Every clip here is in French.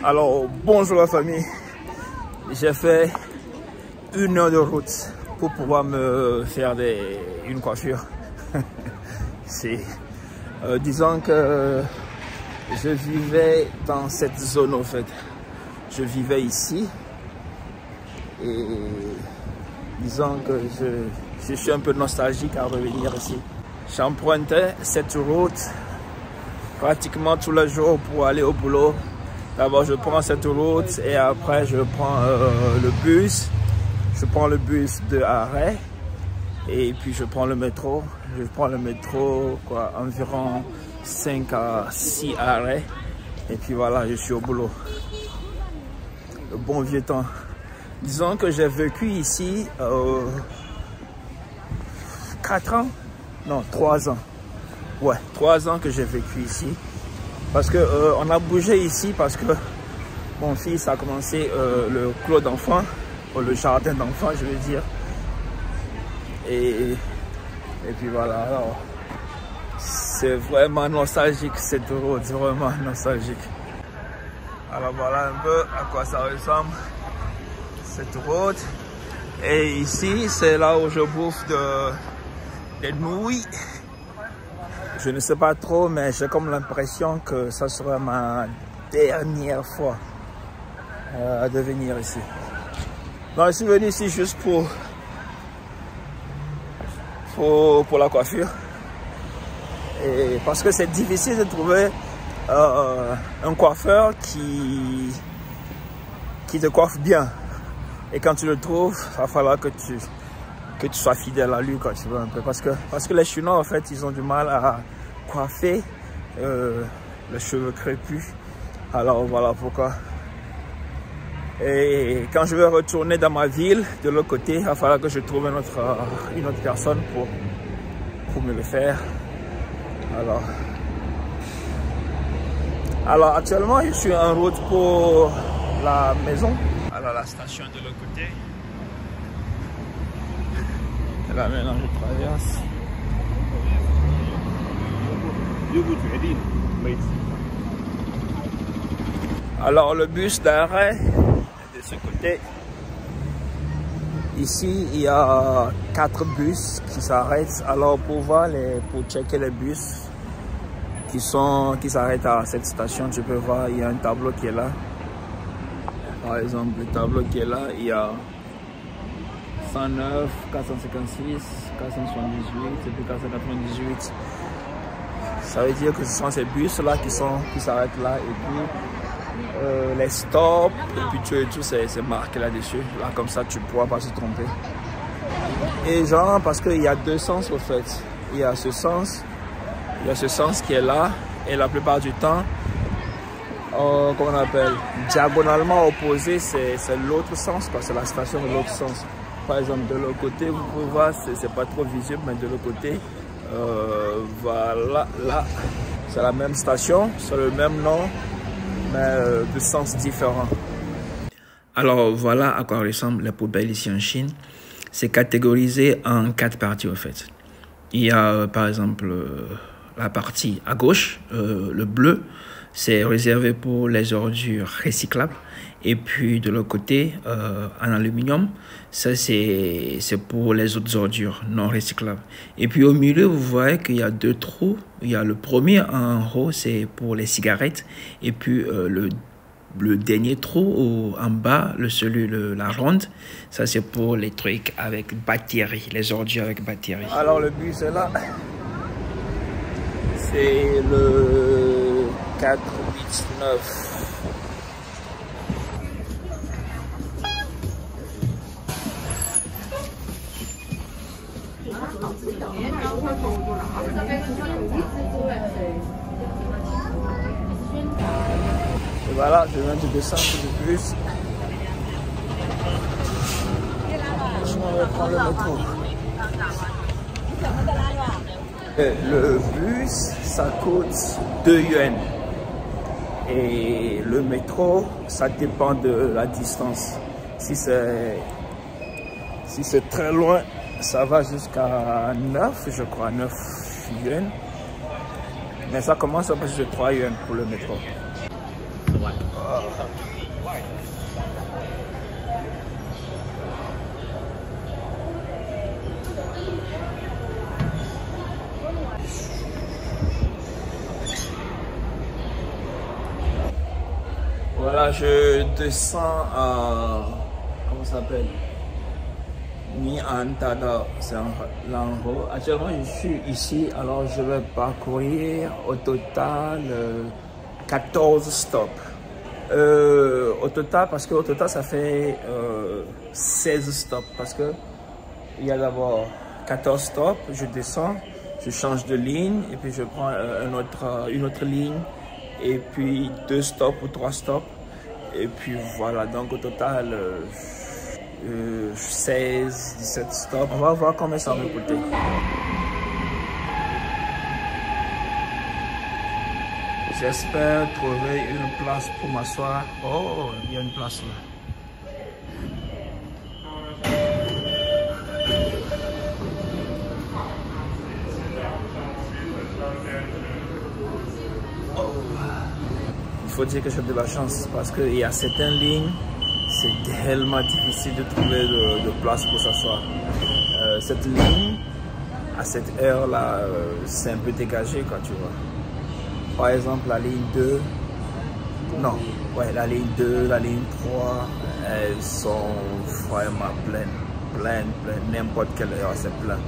Alors, bonjour la famille. J'ai fait 1 heure de route pour pouvoir me faire une coiffure. Disons que je vivais dans cette zone au fait. Je vivais ici et disons que je suis un peu nostalgique à revenir ici. J'empruntais cette route pratiquement tous les jours pour aller au boulot. D'abord je prends cette route et après je prends le bus. Je prends le bus de Arrêt et puis je prends le métro. Je prends le métro environ 5 à 6 arrêts et puis voilà, je suis au boulot. Le bon vieux temps. Disons que j'ai vécu ici 4 ans, non 3 ans. Ouais, 3 ans que j'ai vécu ici. Parce que on a bougé ici parce que mon fils a commencé le clos d'enfants, le jardin d'enfants je veux dire. Et puis voilà, alors c'est vraiment nostalgique cette route, vraiment nostalgique. Alors voilà un peu à quoi ça ressemble cette route. Et ici c'est là où je bouffe des nouilles. Je ne sais pas trop, mais j'ai comme l'impression que ça sera ma dernière fois de venir ici. Non, je suis venu ici juste pour la coiffure. Et parce que c'est difficile de trouver un coiffeur qui te coiffe bien. Et quand tu le trouves, il va falloir que tu sois fidèle à lui quand tu veux un peu. Parce que les Chinois, en fait, ils ont du mal à coiffer les cheveux crépus. Alors voilà pourquoi. Et quand je vais retourner dans ma ville, de l'autre côté, il va falloir que je trouve une autre personne pour me le faire. Alors actuellement, je suis en route pour la maison. Alors la station de l'autre côté. Et là maintenant je traverse. Alors le bus d'arrêt de ce côté. Ici il y a 4 bus qui s'arrêtent. Alors pour checker les bus qui s'arrêtent à cette station, tu peux voir, il y a un tableau qui est là. Par exemple, le tableau qui est là, il y a 109, 456, 478 et puis 498. Ça veut dire que ce sont ces bus-là qui s'arrêtent là et puis les stops et puis tout c'est marqué là-dessus. Là, comme ça, tu ne pourras pas se tromper. Et genre, parce qu'il y a 2 sens au fait. Il y a ce sens qui est là et la plupart du temps, comment on appelle, diagonalement opposé, c'est l'autre sens, c'est la station de l'autre sens. Par exemple, de l'autre côté, vous pouvez voir, c'est pas trop visible, mais de l'autre côté, voilà, là, c'est la même station, c'est le même nom, mais de sens différents. Alors, voilà à quoi ressemblent les poubelles ici en Chine. C'est catégorisé en 4 parties, en fait. Il y a, par exemple, la partie à gauche, le bleu, c'est réservé pour les ordures recyclables. Et puis de l'autre côté, en aluminium, ça c'est pour les autres ordures non recyclables. Et puis au milieu, vous voyez qu'il y a 2 trous. Il y a le premier en haut, c'est pour les cigarettes. Et puis le dernier trou en bas, la ronde, ça c'est pour les trucs avec batterie, les ordures avec batterie. Alors le bus est là. C'est le 489. Et voilà, je viens de descendre du bus. Je vais prendre le métro. Le bus, ça coûte 2 yuan. Et le métro, ça dépend de la distance. Si c'est très loin, ça va jusqu'à 9, je crois, 9 yuan. Mais ça commence à passer de 3 yuan pour le métro. Voilà, je descends à, comment ça s'appelle, Miantada, c'est là en haut. Actuellement, je suis ici, alors je vais parcourir au total 14 stops. Au total, parce qu'au total, ça fait 16 stops. Parce que il y a d'abord 14 stops, je descends, je change de ligne, et puis je prends une autre ligne, et puis 2 stops ou 3 stops. Et puis voilà, donc au total 16, 17 stops. On va voir combien ça va me coûter. J'espère trouver une place pour m'asseoir. Oh, il y a une place là. Il faut dire que j'ai de la chance parce qu'il y a certaines lignes, c'est tellement difficile de trouver de place pour s'asseoir. Cette ligne, à cette heure-là, c'est un peu dégagé, quoi, tu vois. Par exemple, la ligne 2, non, ouais, la ligne 2, la ligne 3, elles sont vraiment pleines. N'importe quelle heure, c'est plein.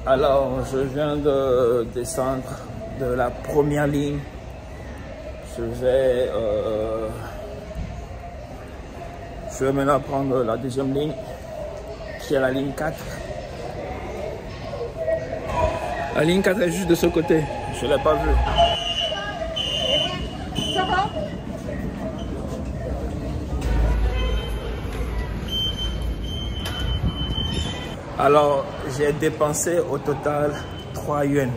Alors, je viens de descendre de la première ligne. Je vais maintenant prendre la deuxième ligne, qui est la ligne 4. La ligne 4 est juste de ce côté. Je ne l'ai pas vue. Ça va? Alors, j'ai dépensé au total 3 yuan.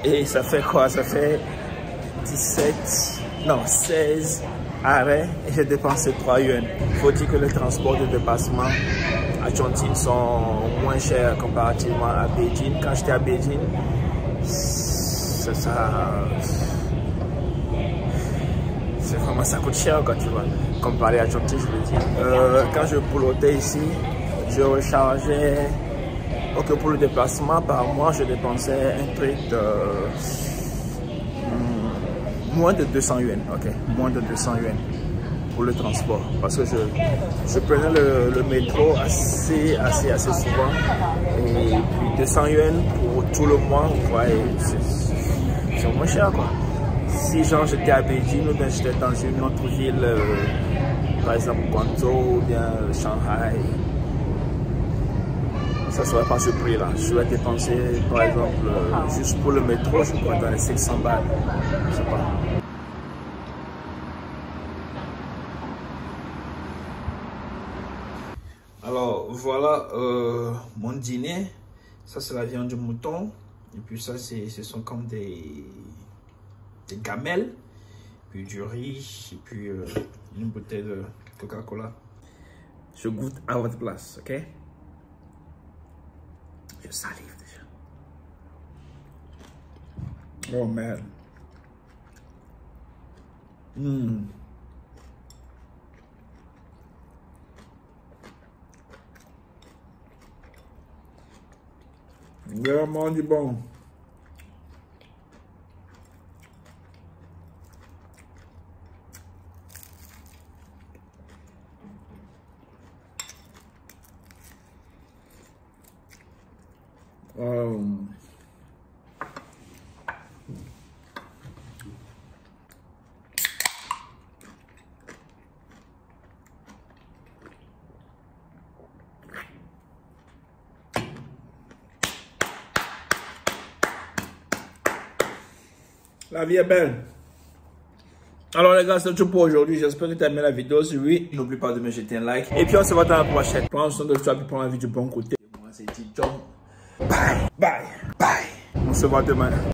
Et ça fait quoi? Ça fait 16 arrêts et j'ai dépensé 3 yuan. Il faut dire que les transports de déplacement à Chongqing sont moins chers comparativement à Beijing. Quand j'étais à Beijing, c'est vraiment, ça coûte cher quand tu vois. Comparé à Chongqing, je veux dire. Quand je boulotais ici, je rechargeais, ok, pour le déplacement par mois, je dépensais un truc de moins de 200 yuan, ok, moins de 200 yuan pour le transport, parce que je prenais le métro assez souvent, et puis 200 yuan pour tout le mois, ouais, c'est moins cher, quoi. Si genre j'étais à Beijing ou bien j'étais dans une autre ville, par exemple Guangzhou ou bien Shanghai, ça ne serait pas ce prix là. Je vais dépenser par exemple juste pour le métro, je crois dans les 500 balles. Je sais pas. Alors voilà mon dîner. Ça c'est la viande de mouton. Et puis ça ce sont comme des gamelles. Puis du riz. Et puis une bouteille de Coca-Cola. Je goûte à votre place, ok? Je salive déjà. Oh man. Vraiment du bon. La vie est belle. Alors les gars, c'est tout pour aujourd'hui. J'espère que tu as aimé la vidéo. Si oui, n'oublie pas de me jeter un like. Et puis on se voit dans la prochaine. Prends soin de toi et prends la vie du bon côté. Moi c'est Tito. Bye. On se voit demain.